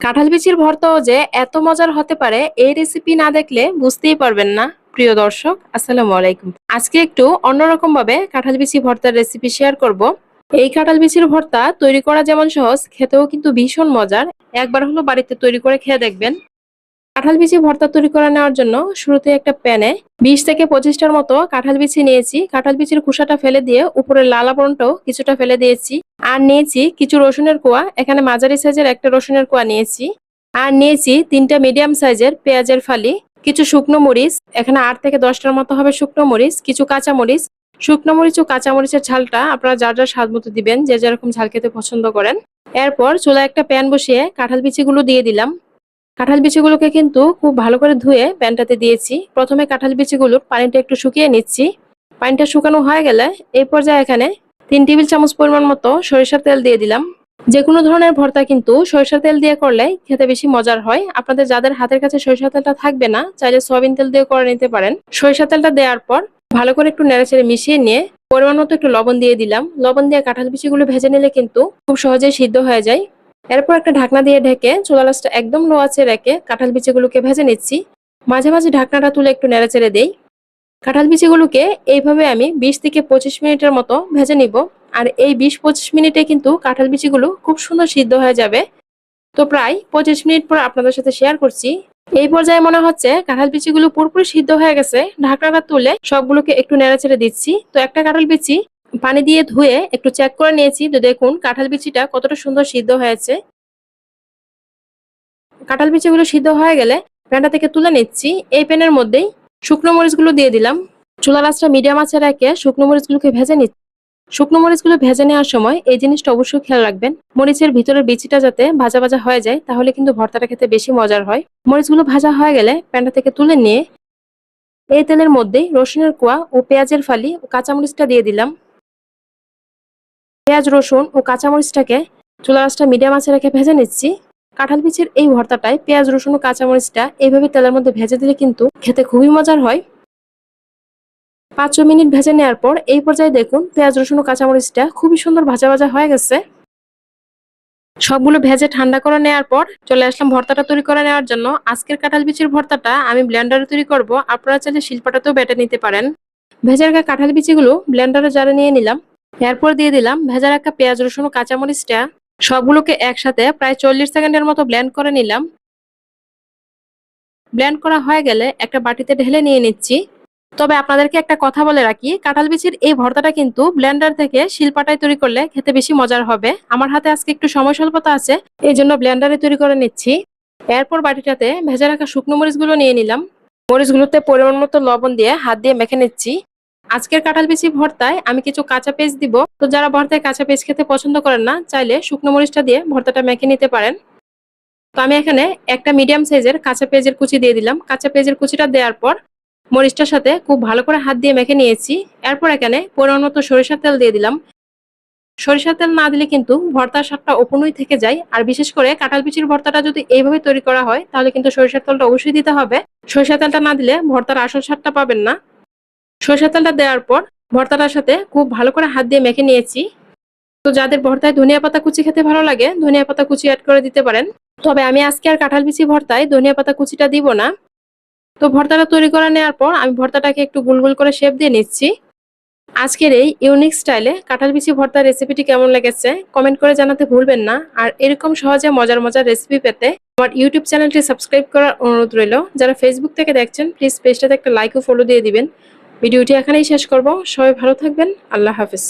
কাঁঠাল বিচির ভর্তাও যে এত মজার হতে পারে এই রেসিপি না দেখলে বুঝতেই পারবেন না। প্রিয় দর্শক, আসসালামু আলাইকুম। আজকে একটু অন্যরকম ভাবে কাঁঠাল বিচি ভর্তার রেসিপি শেয়ার করব। এই কাঁঠাল বিচির ভর্তা তৈরি করা যেমন সহজ, খেতেও কিন্তু ভীষণ মজার। একবার হলো বাড়িতে তৈরি করে খেয়ে দেখবেন। কাঁঠাল বিচি ভর্তা তৈরি করে নেওয়ার জন্য শুরুতে একটা প্যানে 20 থেকে 25টার মতো কাঁঠাল বিচি নিয়েছি। কাঁঠাল বিচির খোসাটা ফেলে দিয়ে উপরের লাল আবরণটাও কিছুটা ফেলে দিয়েছি। আর নিয়েছি কিছু রসুনের কোয়া, এখানে মাঝারি সাইজের একটা রসুনের কোয়া নিয়েছি। আর নিয়েছি 3টা মিডিয়াম সাইজের পেঁয়াজের ফালি, কিছু শুকনো মরিচ, এখানে 8 থেকে 10টার মতো হবে শুকনো মরিচ, কিছু কাঁচা মরিচ। শুকনো মরিচ ও কাঁচা মরিচের ঝালটা আপনারা যার যার স্বাদ মতো দিবেন, যে যেরকম ঝাল খেতে পছন্দ করেন। এরপর চুলায় একটা প্যান বসিয়ে কাঁঠাল বিচিগুলো দিয়ে দিলাম। কাঁঠাল বিচিগুলোকে কিন্তু খুব ভালো করে ধুয়ে প্যানটাতে দিয়েছি। প্রথমে কাঁঠাল বিচিগুলোর পানিটা একটু শুকিয়ে নিচ্ছি। পানিটা শুকানো হয়ে গেলে এই পর্যায়ে এখানে 3 টেবিল চামচ পরিমাণ মতো সরিষার তেল দিয়ে দিলাম। যে কোনো ধরনের ভর্তা কিন্তু সরিষার তেল দিয়ে করলে খেতে বেশি মজার হয়। আপনাদের যাদের হাতের কাছে সরিষার তেলটা থাকবে না, চাইলে সয়াবিন তেল দিয়ে করে নিতে পারেন। সরিষার তেলটা দেওয়ার পর ভালো করে একটু নেড়েচেড়ে মিশিয়ে নিয়ে পরিমাণ মতো একটু লবণ দিয়ে দিলাম। লবণ দিয়ে কাঁঠাল বিচিগুলো ভেজে নিলে কিন্তু খুব সহজেই সিদ্ধ হয়ে যায়। এরপর একটা ঢাকনা দিয়ে ঢেকে চুলা আঁচটা একদম লো আঁচে রেখে কাঁঠাল বিচিগুলোকে ভেজে নিচ্ছি। মাঝে মাঝে ঢাকনাটা তুলে একটু নেড়েচেড়ে দেই। কাঁঠাল বিচিগুলোকে এইভাবে আমি 20 থেকে 25 মিনিটের মতো ভেজে নিব। আর এই 20-25 মিনিটে কিন্তু কাঁঠাল বিচিগুলো খুব সুন্দর সিদ্ধ হয়ে যাবে। তো প্রায় 25 মিনিট পর আপনাদের সাথে শেয়ার করছি। এই পর্যায়ে মনে হচ্ছে কাঁঠাল বিচিগুলো পুরোপুরি সিদ্ধ হয়ে গেছে। ঢাকনাটা তুলে সবগুলোকে একটু নেড়েচেড়ে দিচ্ছি। তো একটা কাঁঠাল বিচি পানি দিয়ে ধুয়ে একটু চেক করে নিয়েছি। তো দেখুন কাঁঠাল বিচিটা কতটা সুন্দর সিদ্ধ হয়েছে। কাঁঠাল বিচিগুলো সিদ্ধ হয়ে গেলে প্যানটা থেকে তুলে নিচ্ছি। এই প্যানের মধ্যেই শুকনো মরিচগুলো দিয়ে দিলাম। চুলার আঁচটা মিডিয়াম আঁচে রেখে শুকনো মরিচগুলোকে ভেজে নিচ্ছি। শুকনো মরিচগুলো ভেজে নেওয়ার সময় এই জিনিসটা অবশ্যই খেয়াল রাখবেন, মরিচের ভিতরের বিচিটা যাতে ভাজা ভাজা হয়ে যায়, তাহলে কিন্তু ভর্তাটা খেতে বেশি মজার হয়। মরিচগুলো ভাজা হয়ে গেলে প্যানটা থেকে তুলে নিয়ে এই তেলের মধ্যেই রসুনের কোয়া ও পেঁয়াজের ফালি ও কাঁচামরিচটা দিয়ে দিলাম। পেঁয়াজ, রসুন ও কাঁচামরিচটাকে চুলার আঁচটা মিডিয়াম আঁচে রেখে ভেজে নিচ্ছি। কাঁঠাল বিচির এই ভর্তাটায় পেঁয়াজ, রসুন ও কাঁচামরিচটা এইভাবে তেলের মধ্যে ভেজে দিলে কিন্তু খেতে খুবই মজার হয়। 5 মিনিট ভেজে নেওয়ার পর এই পর্যায়ে দেখুন পেঁয়াজ, রসুন ও কাঁচামরিচটা খুবই সুন্দর ভাজা ভাজা হয়ে গেছে। সবগুলো ভেজে ঠান্ডা করে নেওয়ার পর চলে আসলাম ভর্তাটা তৈরি করে নেওয়ার জন্য। আজকের কাঁঠাল বিচির ভর্তাটা আমি ব্লেন্ডারে তৈরি করব, আপনারা চাইলে শিলপাটাতেও বেটে নিতে পারেন। ভেজে রাখা কাঁঠাল বিচিগুলো ব্লেন্ডারে জারে নিয়ে নিলাম। এরপর দিয়ে দিলাম ভেজে রাখা পেঁয়াজ, রসুন ও কাঁচামরিচটা। সবগুলোকে একসাথে প্রায় 40 সেকেন্ডের মতো ব্লেন্ড করে নিলাম। ব্লেন্ড করা হয়ে গেলে একটা বাটিতে ঢেলে নিয়ে নিচ্ছি। তবে আপনাদেরকে একটা কথা বলে রাখি, কাঁঠাল বিচির এই ভর্তাটা কিন্তু ব্লেন্ডার থেকে শিলপাটায় তৈরি করলে খেতে বেশি মজার হবে। আমার হাতে আজকে একটু সময় স্বল্পতা আছে, এই জন্য ব্লেন্ডারে তৈরি করে নিচ্ছি। এরপর বাটিটাতে ভেজে রাখা শুকনো মরিচগুলো নিয়ে নিলাম। মরিচগুলোতে পরিমাণ মতো লবণ দিয়ে হাত দিয়ে মেখে নিচ্ছি। আজকের কাঁঠাল বিচি ভর্তায় আমি কিছু কাঁচা পেঁয়াজ দিব। তো যারা ভর্তায় কাঁচা পেঁয়াজ খেতে পছন্দ করেন না, চাইলে শুকনো মরিচটা দিয়ে ভর্তাটা মেখে নিতে পারেন। তো আমি এখানে একটা মিডিয়াম সাইজের কাঁচা পেঁয়াজের কুচি দিয়ে দিলাম। কাঁচা পেঁয়াজের কুচিটা দেওয়ার পর মরিচটার সাথে খুব ভালো করে হাত দিয়ে মেখে নিয়েছি। এরপর এখানে পরিমাণ মতো সরিষার তেল দিয়ে দিলাম। সরিষার তেল না দিলে কিন্তু ভর্তার স্বাদটা অপূর্ণই থেকে যায়। আর বিশেষ করে কাঁঠাল বিচির ভর্তাটা যদি এইভাবে তৈরি করা হয়, তাহলে কিন্তু সরিষার তেলটা অবশ্যই দিতে হবে। সরিষার তেলটা না দিলে ভর্তার আসল স্বাদটা পাবেন না। সরিষার তেলটা দেওয়ার পর ভর্তাটার সাথে খুব ভালো করে হাত দিয়ে মেখে নিয়েছি। তো যাদের ভর্তায় ধনিয়া পাতা কুচি খেতে ভালো লাগে, ধনিয়া পাতা কুচি অ্যাড করে দিতে পারেন। তবে আমি আজকে আর কাঁঠাল বিচি ভর্তায় ধনিয়া পাতা কুচিটা দিব না। তো ভর্তাটা তৈরি করে নেওয়ার পর আমি ভর্তাটাকে একটু গোল গোল করে শেপ দিয়ে নিচ্ছি। আজকের এই ইউনিক স্টাইলে কাঁঠাল বিচি ভর্তার রেসিপিটি কেমন লেগেছে কমেন্ট করে জানাতে ভুলবেন না। আর এরকম সহজে মজার মজার রেসিপি পেতে আমার ইউটিউব চ্যানেলটি সাবস্ক্রাইব করার অনুরোধ রইল। যারা ফেসবুক থেকে দেখছেন প্লিজ পেজটাতে একটা লাইক ও ফলো দিয়ে দিবেন। ভিডিওটি এখানেই শেষ করব। সবাই ভালো থাকবেন। আল্লাহ হাফেজ।